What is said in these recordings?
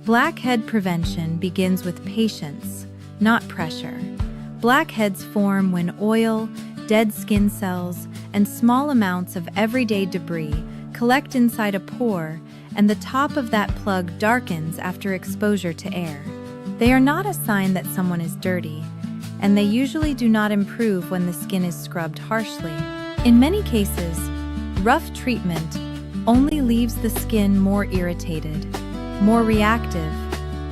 Blackhead prevention begins with patience, not pressure. Blackheads form when oil, dead skin cells, and small amounts of everyday debris collect inside a pore, and the top of that plug darkens after exposure to air. They are not a sign that someone is dirty, and they usually do not improve when the skin is scrubbed harshly. In many cases, rough treatment only leaves the skin more irritated, more reactive,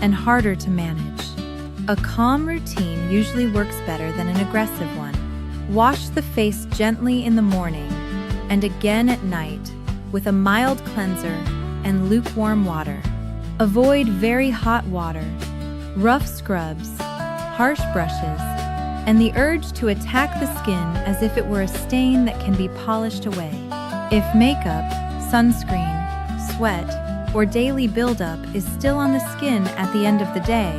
and harder to manage. A calm routine usually works better than an aggressive one. Wash the face gently in the morning and again at night with a mild cleanser and lukewarm water. Avoid very hot water, rough scrubs, harsh brushes, and the urge to attack the skin as if it were a stain that can be polished away. If makeup, sunscreen, sweat, or daily buildup is still on the skin at the end of the day,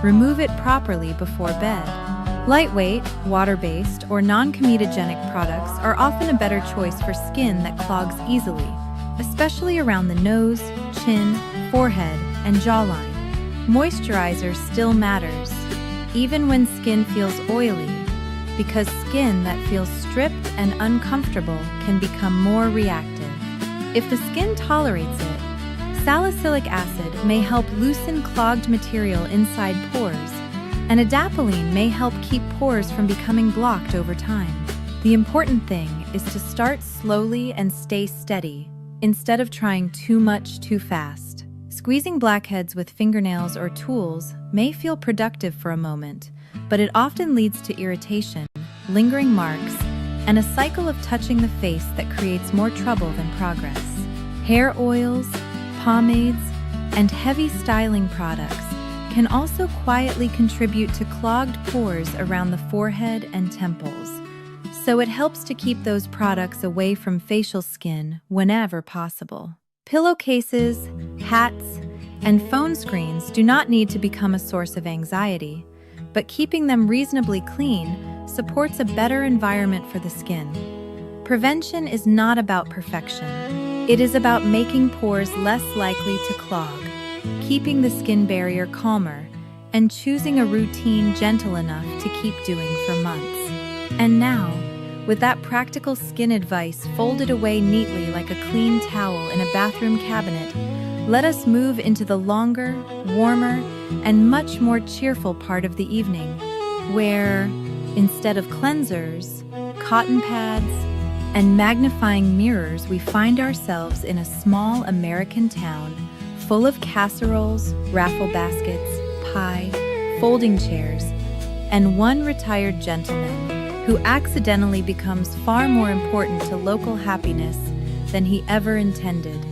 remove it properly before bed. Lightweight, water-based, or non-comedogenic products are often a better choice for skin that clogs easily, especially around the nose, chin, forehead, and jawline. Moisturizer still matters, even when skin feels oily, because skin that feels stripped and uncomfortable can become more reactive. If the skin tolerates it, salicylic acid may help loosen clogged material inside pores, and adapalene may help keep pores from becoming blocked over time. The important thing is to start slowly and stay steady, instead of trying too much too fast. Squeezing blackheads with fingernails or tools may feel productive for a moment, but it often leads to irritation, lingering marks, and a cycle of touching the face that creates more trouble than progress. Hair oils, pomades, and heavy styling products can also quietly contribute to clogged pores around the forehead and temples, so it helps to keep those products away from facial skin whenever possible. Pillowcases, hats, and phone screens do not need to become a source of anxiety, but keeping them reasonably clean supports a better environment for the skin. Prevention is not about perfection. It is about making pores less likely to clog, keeping the skin barrier calmer, and choosing a routine gentle enough to keep doing for months. And now, with that practical skin advice folded away neatly like a clean towel in a bathroom cabinet, let us move into the longer, warmer, and much more cheerful part of the evening, where, instead of cleansers, cotton pads, and magnifying mirrors, we find ourselves in a small American town full of casseroles, raffle baskets, pie, folding chairs, and one retired gentleman who accidentally becomes far more important to local happiness than he ever intended.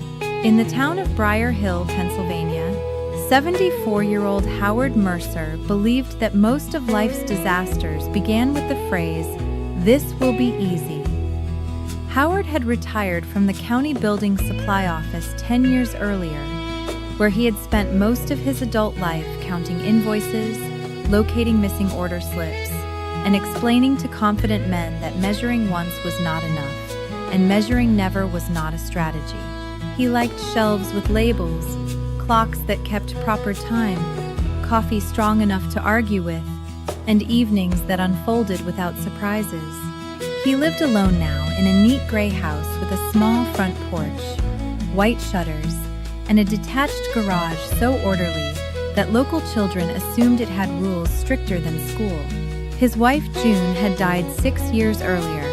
In the town of Briar Hill, Pennsylvania, 74-year-old Howard Mercer believed that most of life's disasters began with the phrase, "This will be easy." Howard had retired from the county building supply office 10 years earlier, where he had spent most of his adult life counting invoices, locating missing order slips, and explaining to confident men that measuring once was not enough, and measuring never was not a strategy. He liked shelves with labels, clocks that kept proper time, coffee strong enough to argue with, and evenings that unfolded without surprises. He lived alone now in a neat gray house with a small front porch, white shutters, and a detached garage so orderly that local children assumed it had rules stricter than school. His wife June had died 6 years earlier,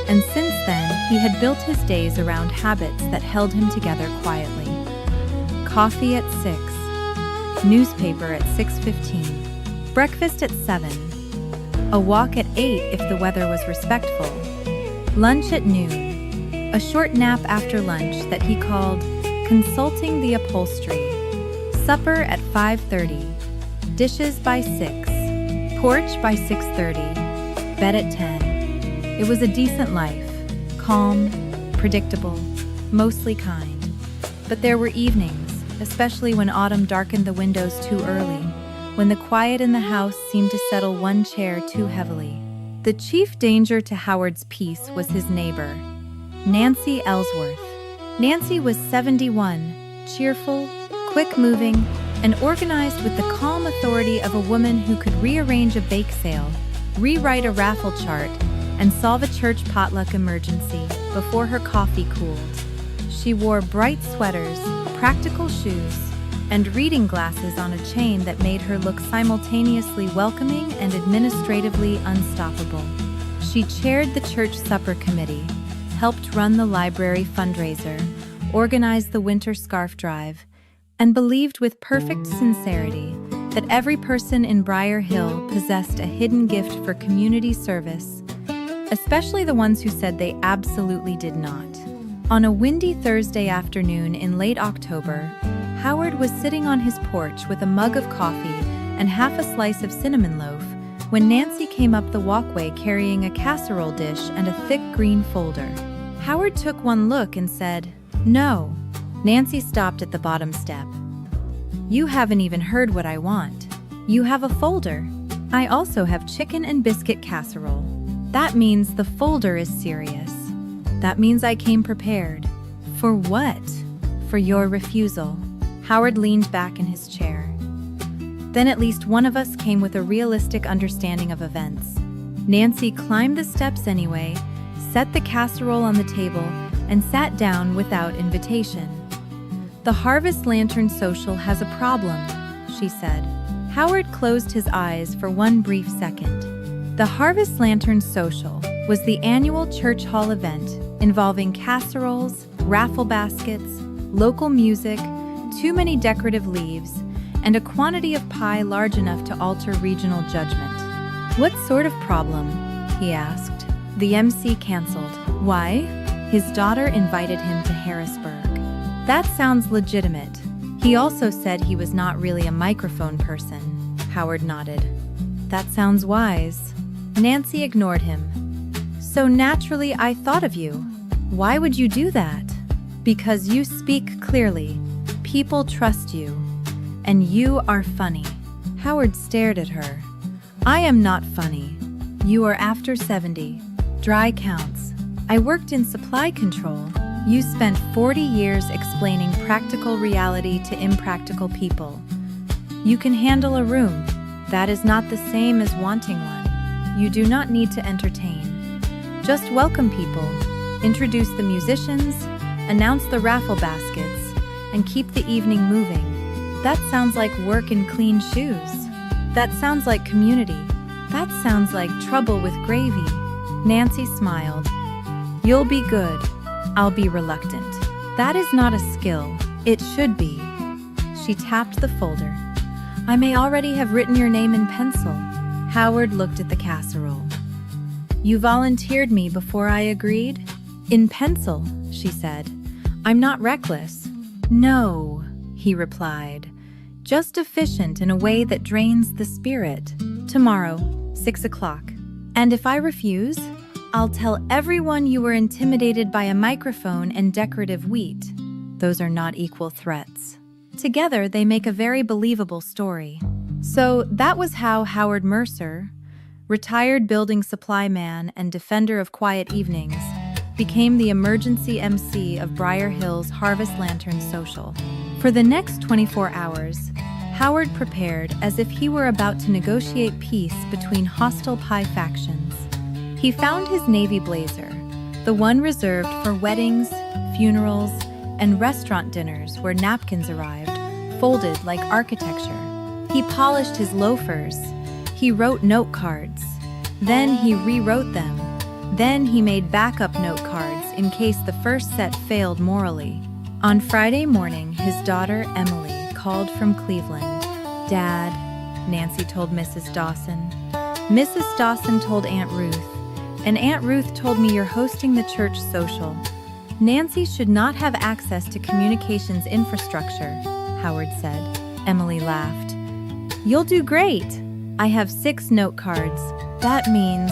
and since then he had built his days around habits that held him together quietly. Coffee at 6, newspaper at 6:15, breakfast at 7, a walk at 8 if the weather was respectful, lunch at noon, a short nap after lunch that he called consulting the upholstery, supper at 5:30, dishes by 6, porch by 6:30, bed at 10. It was a decent life, calm, predictable, mostly kind. But there were evenings, especially when autumn darkened the windows too early, when the quiet in the house seemed to settle one chair too heavily. The chief danger to Howard's peace was his neighbor, Nancy Ellsworth. Nancy was 71, cheerful, quick-moving, and organized with the calm authority of a woman who could rearrange a bake sale, rewrite a raffle chart, and solve a church potluck emergency before her coffee cooled. She wore bright sweaters, practical shoes, and reading glasses on a chain that made her look simultaneously welcoming and administratively unstoppable. She chaired the church supper committee, helped run the library fundraiser, organized the winter scarf drive, and believed with perfect sincerity that every person in Briar Hill possessed a hidden gift for community service, especially the ones who said they absolutely did not. On a windy Thursday afternoon in late October, Howard was sitting on his porch with a mug of coffee and half a slice of cinnamon loaf when Nancy came up the walkway carrying a casserole dish and a thick green folder. Howard took one look and said, "No." Nancy stopped at the bottom step. "You haven't even heard what I want. You have a folder. I also have chicken and biscuit casserole. That means the folder is serious. That means I came prepared." "For what?" "For your refusal." Howard leaned back in his chair. "Then at least one of us came with a realistic understanding of events." Nancy climbed the steps anyway, set the casserole on the table, and sat down without invitation. "The Harvest Lantern Social has a problem," she said. Howard closed his eyes for one brief second. The Harvest Lantern Social was the annual church hall event involving casseroles, raffle baskets, local music, too many decorative leaves, and a quantity of pie large enough to alter regional judgment. "What sort of problem?" he asked. The MC canceled. "Why?" His daughter invited him to Harrisburg. "That sounds legitimate." He also said he was not really a microphone person. Howard nodded. "That sounds wise." Nancy ignored him. "So naturally I thought of you. Why would you do that?" "Because you speak clearly. People trust you. And you are funny." Howard stared at her. "I am not funny. You are after 70. Dry counts. I worked in supply control. You spent 40 years explaining practical reality to impractical people. You can handle a room. That is not the same as wanting one. You do not need to entertain. Just welcome people, introduce the musicians, announce the raffle baskets, and keep the evening moving. That sounds like work in clean shoes. That sounds like community. That sounds like trouble with gravy." Nancy smiled. "You'll be good. I'll be reluctant. That is not a skill. It should be." She tapped the folder. "I may already have written your name in pencil." Howard looked at the casserole. "You volunteered me before I agreed?" "In pencil," she said. "I'm not reckless." "No," he replied. "Just efficient in a way that drains the spirit. Tomorrow, 6 o'clock. And if I refuse, I'll tell everyone you were intimidated by a microphone and decorative wheat. Those are not equal threats." Together, they make a very believable story. So that was how Howard Mercer, retired building supply man and defender of quiet evenings, became the emergency MC of Briar Hill's Harvest Lantern Social. For the next 24 hours, Howard prepared as if he were about to negotiate peace between hostile pie factions. He found his navy blazer, the one reserved for weddings, funerals, and restaurant dinners where napkins arrived, folded like architecture. He polished his loafers. He wrote note cards. Then he rewrote them. Then he made backup note cards in case the first set failed morally. On Friday morning, his daughter, Emily, called from Cleveland. "Dad," Nancy told Mrs. Dawson. Mrs. Dawson told Aunt Ruth. And Aunt Ruth told me you're hosting the church social. Nancy should not have access to communications infrastructure, Howard said. Emily laughed. "You'll do great. I have 6 note cards. That means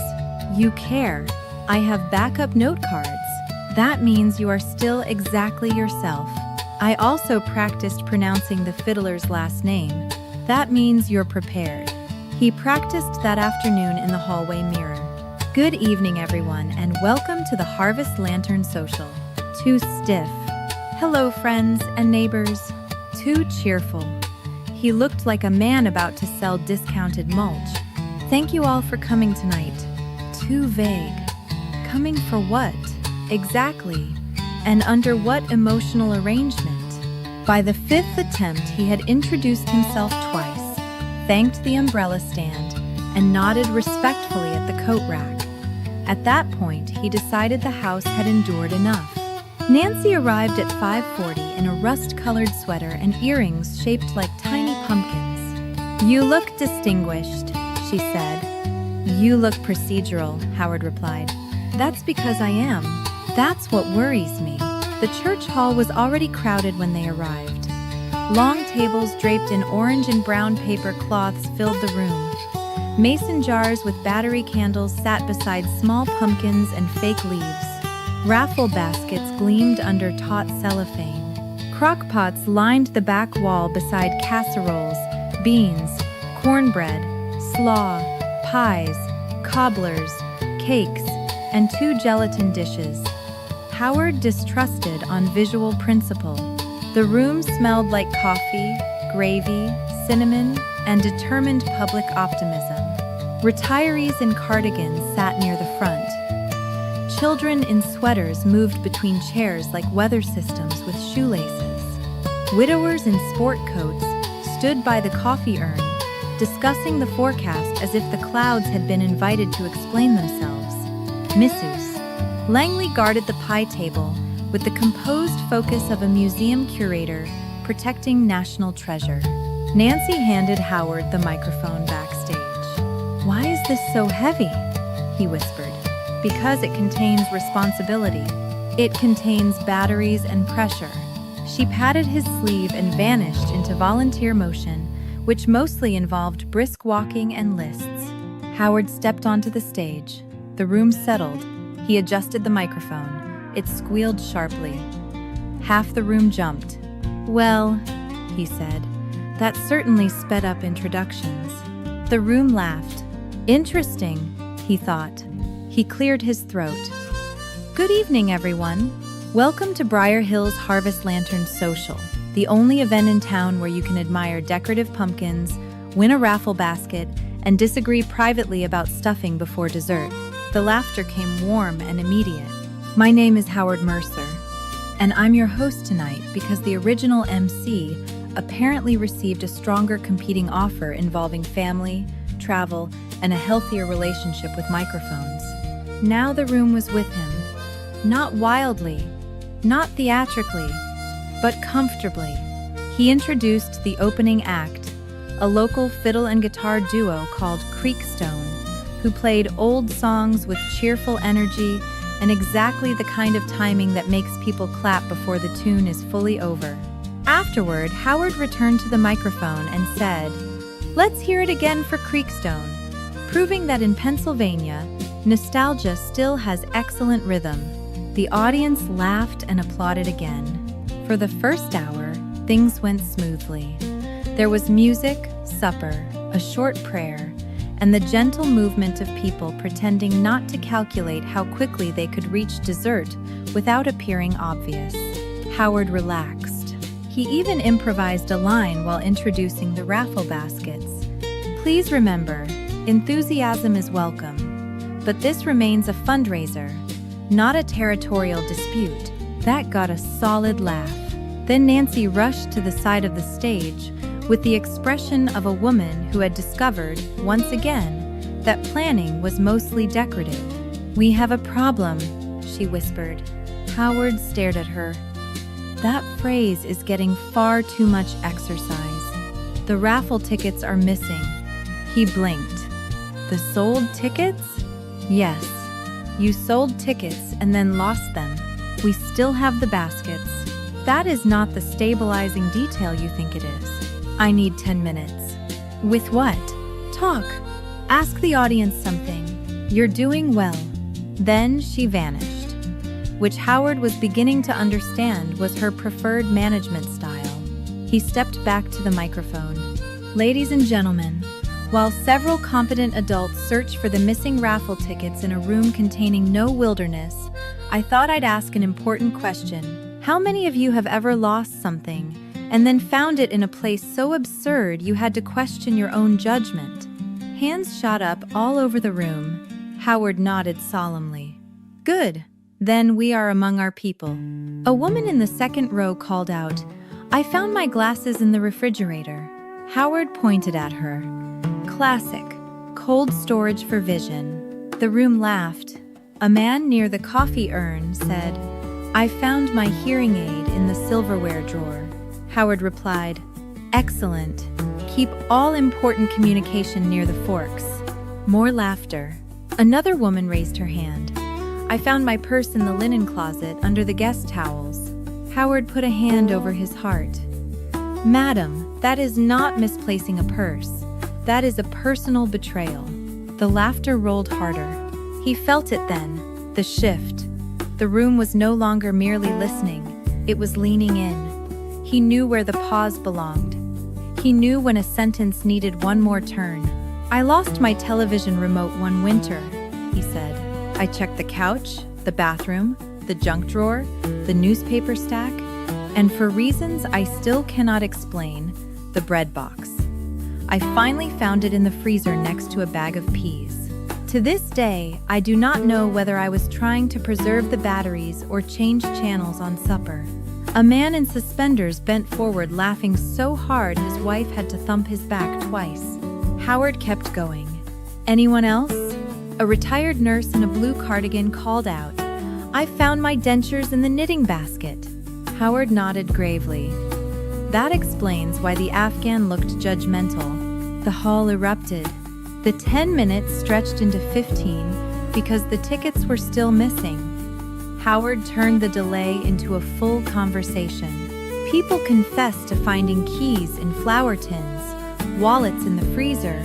you care. I have backup note cards. That means you are still exactly yourself. I also practiced pronouncing the fiddler's last name. That means you're prepared." He practiced that afternoon in the hallway mirror. Good evening, everyone, and welcome to the Harvest Lantern Social. Too stiff. Hello, friends and neighbors. Too cheerful. He looked like a man about to sell discounted mulch. Thank you all for coming tonight. Too vague. Coming for what? Exactly. And under what emotional arrangement? By the fifth attempt, he had introduced himself twice, thanked the umbrella stand, and nodded respectfully at the coat rack. At that point, he decided the house had endured enough. Nancy arrived at 5:40 in a rust-colored sweater and earrings shaped like tiny pumpkins. "You look distinguished," she said. "You look procedural," Howard replied. "That's because I am. That's what worries me." The church hall was already crowded when they arrived. Long tables draped in orange and brown paper cloths filled the room. Mason jars with battery candles sat beside small pumpkins and fake leaves. Raffle baskets gleamed under taut cellophane. Crock-pots lined the back wall beside casseroles, beans, cornbread, slaw, pies, cobblers, cakes, and 2 gelatin dishes. Howard distrusted on visual principle. The room smelled like coffee, gravy, cinnamon, and determined public optimism. Retirees in cardigans sat near the front. Children in sweaters moved between chairs like weather systems with shoelaces. Widowers in sport coats stood by the coffee urn, discussing the forecast as if the clouds had been invited to explain themselves. Missus Langley guarded the pie table with the composed focus of a museum curator protecting national treasure. Nancy handed Howard the microphone backstage. "Why is this so heavy?" he whispered. "Because it contains responsibility. It contains batteries and pressure." She patted his sleeve and vanished into volunteer motion, which mostly involved brisk walking and lists. Howard stepped onto the stage. The room settled. He adjusted the microphone. It squealed sharply. Half the room jumped. "Well," he said, "that certainly sped up introductions." The room laughed. "Interesting," he thought. He cleared his throat. "Good evening, everyone. Welcome to Briar Hill's Harvest Lantern Social, the only event in town where you can admire decorative pumpkins, win a raffle basket, and disagree privately about stuffing before dessert." The laughter came warm and immediate. "My name is Howard Mercer, and I'm your host tonight because the original MC apparently received a stronger competing offer involving family, travel, and a healthier relationship with microphones. Now the room was with him. Not wildly, not theatrically, but comfortably. He introduced the opening act, a local fiddle and guitar duo called Creekstone, who played old songs with cheerful energy and exactly the kind of timing that makes people clap before the tune is fully over. Afterward, Howard returned to the microphone and said, "Let's hear it again for Creekstone," proving that in Pennsylvania, nostalgia still has excellent rhythm. The audience laughed and applauded again. For the first hour, things went smoothly. There was music, supper, a short prayer, and the gentle movement of people pretending not to calculate how quickly they could reach dessert without appearing obvious. Howard relaxed. He even improvised a line while introducing the raffle baskets. "Please remember, enthusiasm is welcome, but this remains a fundraiser, not a territorial dispute." That got a solid laugh. Then Nancy rushed to the side of the stage with the expression of a woman who had discovered, once again, that planning was mostly decorative. "We have a problem," she whispered. Howard stared at her. "That phrase is getting far too much exercise. The raffle tickets are missing." He blinked. "The sold tickets?" "Yes. You sold tickets and then lost them. We still have the baskets. That is not the stabilizing detail you think it is. I need 10 minutes. "With what?" "Talk. Ask the audience something. You're doing well." Then she vanished, which Howard was beginning to understand was her preferred management style. He stepped back to the microphone. "Ladies and gentlemen, while several competent adults search for the missing raffle tickets in a room containing no wilderness, I thought I'd ask an important question. How many of you have ever lost something and then found it in a place so absurd you had to question your own judgment. Hands shot up all over the room. Howard nodded solemnly. Good. Then we are among our people. A woman in the second row called out, I found my glasses in the refrigerator. Howard pointed at her. Classic. Cold storage for vision. The room laughed. A man near the coffee urn said, I found my hearing aid in the silverware drawer. Howard replied, Excellent. Keep all important communication near the forks. More laughter. Another woman raised her hand. I found my purse in the linen closet under the guest towels. Howard put a hand over his heart. Madam, that is not misplacing a purse. That is a personal betrayal. The laughter rolled harder. He felt it then, the shift. The room was no longer merely listening, it was leaning in. He knew where the pause belonged. He knew when a sentence needed one more turn. I lost my television remote one winter, he said. I checked the couch, the bathroom, the junk drawer, the newspaper stack, and for reasons I still cannot explain, the bread box. I finally found it in the freezer next to a bag of peas. To this day, I do not know whether I was trying to preserve the batteries or change channels on supper. A man in suspenders bent forward laughing so hard his wife had to thump his back twice. Howard kept going. Anyone else? A retired nurse in a blue cardigan called out, I found my dentures in the knitting basket. Howard nodded gravely. That explains why the Afghan looked judgmental. The hall erupted. The 10 minutes stretched into 15 because the tickets were still missing. Howard turned the delay into a full conversation. People confessed to finding keys in flour tins, wallets in the freezer,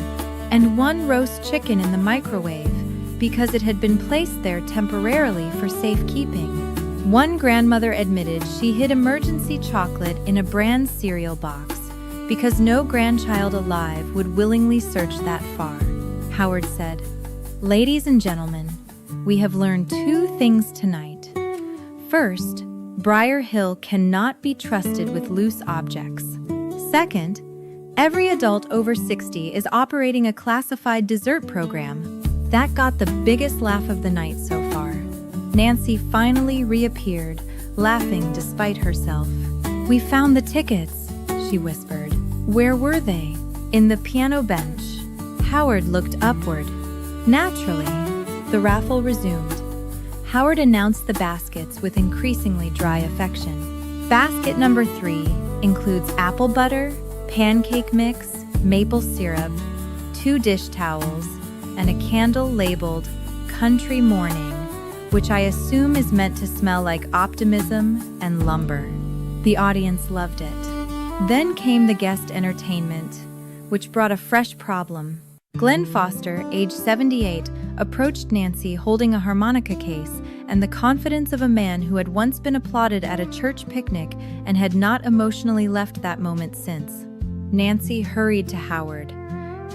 and one roast chicken in the microwave because it had been placed there temporarily for safekeeping. One grandmother admitted she hid emergency chocolate in a brand cereal box because no grandchild alive would willingly search that far. Howard said, Ladies and gentlemen, we have learned two things tonight. First, Briar Hill cannot be trusted with loose objects. Second, every adult over 60 is operating a classified dessert program. That got the biggest laugh of the night so far. Nancy finally reappeared, laughing despite herself. We found the tickets, she whispered. Where were they? In the piano bench. Howard looked upward. Naturally, the raffle resumed. Howard announced the baskets with increasingly dry affection. Basket number 3 includes apple butter, pancake mix, maple syrup, 2 dish towels, and a candle labeled Country Morning, which I assume is meant to smell like optimism and lumber. The audience loved it. Then came the guest entertainment, which brought a fresh problem. Glenn Foster, age 78, approached Nancy holding a harmonica case and the confidence of a man who had once been applauded at a church picnic and had not emotionally left that moment since. Nancy hurried to Howard.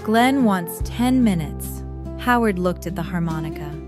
Glenn wants 10 minutes. Howard looked at the harmonica.